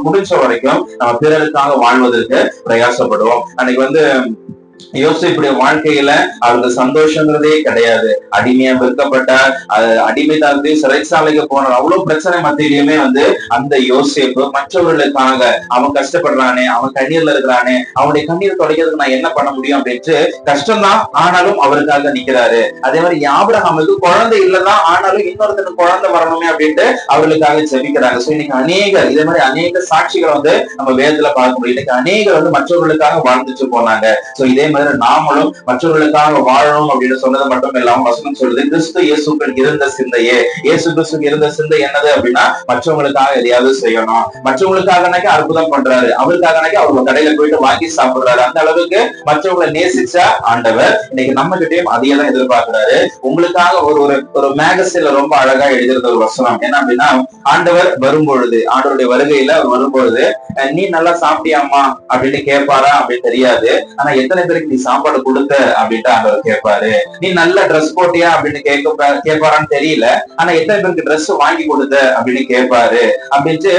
முடிஞ்ச வரைக்கும் நம்ம பிறருக்காக வாழ்வதற்கு பிரயாசப்படுவோம். அன்னைக்கு யோசிப்புடைய வாழ்க்கையில அவருக்கு சந்தோஷங்கிறதே கிடையாது. அடிமையா விற்கப்பட்டார், அடிமைதாரத்தை சிறைச்சாலைக்கு போனார். அவ்வளவு பிரச்சனை மத்தியிலுமே அந்த யோசேப்பு மற்றவர்களுக்காக அவன் கஷ்டப்படுறானே, அவன் கண்ணீர்ல இருக்கிறானே, அவனுடைய கண்ணீர் துடைக்கிறதுக்கு நான் என்ன பண்ண முடியும் அப்படின்ட்டு கஷ்டம்தான், ஆனாலும் அவருக்காக நிக்கிறாரு. அதே மாதிரி ஆபிரகாமுக்கு குழந்தை இல்லதான், ஆனாலும் இன்னொருத்தருக்கு குழந்தை வரணுமே அப்படின்ட்டு அவர்களுக்காக ஜெபிக்கிறாங்க. சோ இன்னைக்கு அநேகர் இதே மாதிரி அநேக சாட்சிகளை நம்ம வேதத்துல பார்க்க முடியும். இன்னைக்கு அநேகர் மற்றவர்களுக்காக வாழ்ந்துட்டு போனாங்க. சோ இதே மாதிரி நாமளும் மற்றவர்களுக்காக வாழணும் அப்படின்னு சொன்னது மட்டும் இல்லாம வசனம் சொல்லுது, கிறிஸ்து இயேசுக்குள் இருந்த சிந்தையே. இயேசு கிறிஸ்துக்கு இருந்த சிந்தை என்னது அப்படின்னா, மற்றவங்களுக்காக எதையாவது செய்யணும். மற்றவங்களுக்காக அற்புதம் பண்றாரு, அவருக்காக அவர் கடையில போயிட்டு வாங்கி சாப்பிடுறாரு. அந்த அளவுக்கு மற்றவங்களை நேசிச்ச ஆண்டவர் இன்னைக்கு நம்ம கிட்டயும் அதையே தான் எதிர்பார்க்கிறாரு. உங்களுக்காக ஒரு மேகசின்ல ரொம்ப அழகா எழுதியிருந்த ஒரு வசனம் என்ன அப்படின்னா, ஆண்டவர் வரும்பொழுது, ஆண்டவருடைய வருகையில வரும்பொழுது நீ நல்லா சாப்பிட்டியாமா அப்படின்னு கேட்பாரா அப்படின்னு தெரியாது. ஆனா எத்தனை பேருக்கு நீ சாப்பாடு கொடுத்த அப்படின்ட்டு ஆண்டவர் கேட்பாரு. நீ நல்ல ட்ரெஸ் போட்டியா அப்படின்னு கேட்பாரான்னு தெரியல. ஆனா எத்தனை பேருக்கு ட்ரெஸ் வாங்கி கொடுத்த அப்படின்னு கேட்பாரு அப்படின்ட்டு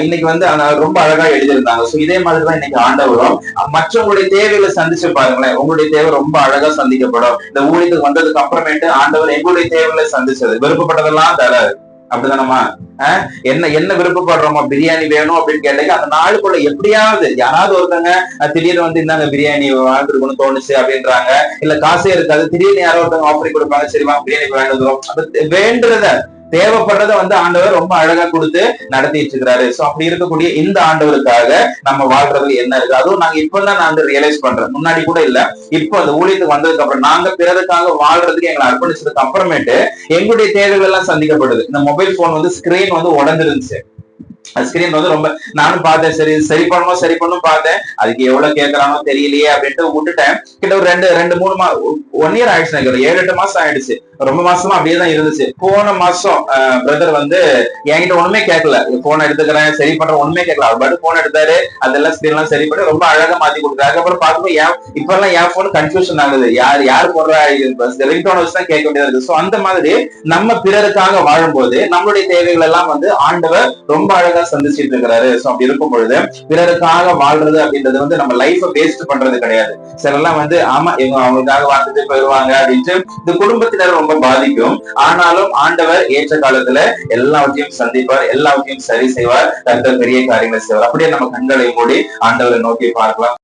இன்னைக்கு ரொம்ப அழகா எழுதியிருந்தாங்க. சோ இதே மாதிரிதான் இன்னைக்கு ஆண்டவரும் மற்றவங்களுடைய தேவைகளை சந்திச்சு பாருங்களேன். உங்களுடைய தேவை ரொம்ப அழகா சந்திக்கப்படும். இந்த ஊழியத்துக்கு வந்ததுக்கு அப்புறமேட்டு ஆண்டவர் எங்களுடைய தேவைகளை சந்திச்சது, விருப்பப்பட்டதெல்லாம் தராரு. அப்படிதானமா? என்ன விருப்பப்படுறோமோ, பிரியாணி வேணும் அப்படின்னு கேட்டீங்க, அந்த நாளுக்குள்ள எப்படியாவது யாராவது ஒருத்தங்க திடீர்னு இந்தாங்க பிரியாணி வாங்கிருக்கணும்னு தோணுச்சு அப்படின்றாங்க. இல்ல காசே இருக்காது, திடீர்னு யாரோ ஒருத்தவங்க ஆஃபர் கொடுப்பாங்க, சரி வாங்க பிரியாணி வேண்டுறோம். வேண்டுறத தேவைப்படுறத ஆண்டவர் ரொம்ப அழகா கொடுத்து நடத்திட்டு இருக்கிறாரு. சோ அப்படி இருக்கக்கூடிய இந்த ஆண்டவருக்காக நம்ம வாழ்றது என்ன இருக்கு? அதுவும் நாங்க இப்பதான் நான் ரியலைஸ் பண்றேன், முன்னாடி கூட இல்ல. இப்போ அந்த ஊழியத்துக்கு வந்ததுக்கு அப்புறம் நாங்க பிறருக்காக வாழ்றதுக்கு எங்களை அர்ப்பணிச்சதுக்கு அப்புறமேட்டு எங்களுடைய தேவைகள் எல்லாம் சந்திக்கப்படுது. இந்த மொபைல் போன் ஸ்கிரீன் உடஞ்சிருந்துச்சு. ஸ்கிரீன் ரொம்ப நானும் பார்த்தேன், சரி பண்ணணும் பார்த்தேன். அதுக்கு எவ்வளவு கேட்கறானோ தெரியலையே அப்படின்ட்டு விட்டுட்டேன். கிட்ட ஒரு ரெண்டு மூணு 1 year ஆயிடுச்சு, 7-8 மாசம் ஆயிடுச்சு. ரொம்ப மாசமா அப்படியேதான் இருந்துச்சு. போன மாசம் பிரதர் என்கிட்ட ஒண்ணுமே கேட்கல, போன் எடுத்துக்கிறேன் சரி பண்றேன் ஒண்ணுமே கேட்கல. அவர் பாட்டு போன் எடுத்தாரு, அதெல்லாம் ஸ்கிரீன் எல்லாம் சரி பண்ணி ரொம்ப அழகா மாத்தி கொடுத்தாரு. அதுக்கப்புறம் பார்க்கும்போது இப்ப எல்லாம் என் போன் கன்ஃபியூஷன் ஆகுது, யார் போடுறா, ரிங்டோன் வச்சுதான் கேட்க வேண்டியதா இருக்கு. சோ அந்த மாதிரி நம்ம பிறருக்காக வாழும்போது நம்மளுடைய தேவைகள் எல்லாம் ஆண்டவர் ரொம்ப அழகா சந்திச்சுட்டு இருக்கிறாரு. சோ அப்படி இருக்கும் பொழுது பிறருக்காக வாழ்றது அப்படின்றது நம்ம லைஃப வேஸ்ட் பண்றது கிடையாது. சிலர்லாம் ஆமா இவங்க அவங்களுக்காக வாழ்ந்துட்டு போயிடுவாங்க அப்படின்ட்டு இந்த குடும்பத்தினர் ரொம்ப பாதிக்கும். ஆனாலும் ஆண்டவர் ஏற்ற காலத்துல எல்லாவற்றையும் சந்திப்பார், எல்லாவற்றையும் சரி செய்வார், பெரிய காரியங்களை செய்வார். அப்படியே நம்ம கண்களை மூடி ஆண்டவரை நோக்கி பார்க்கலாம்.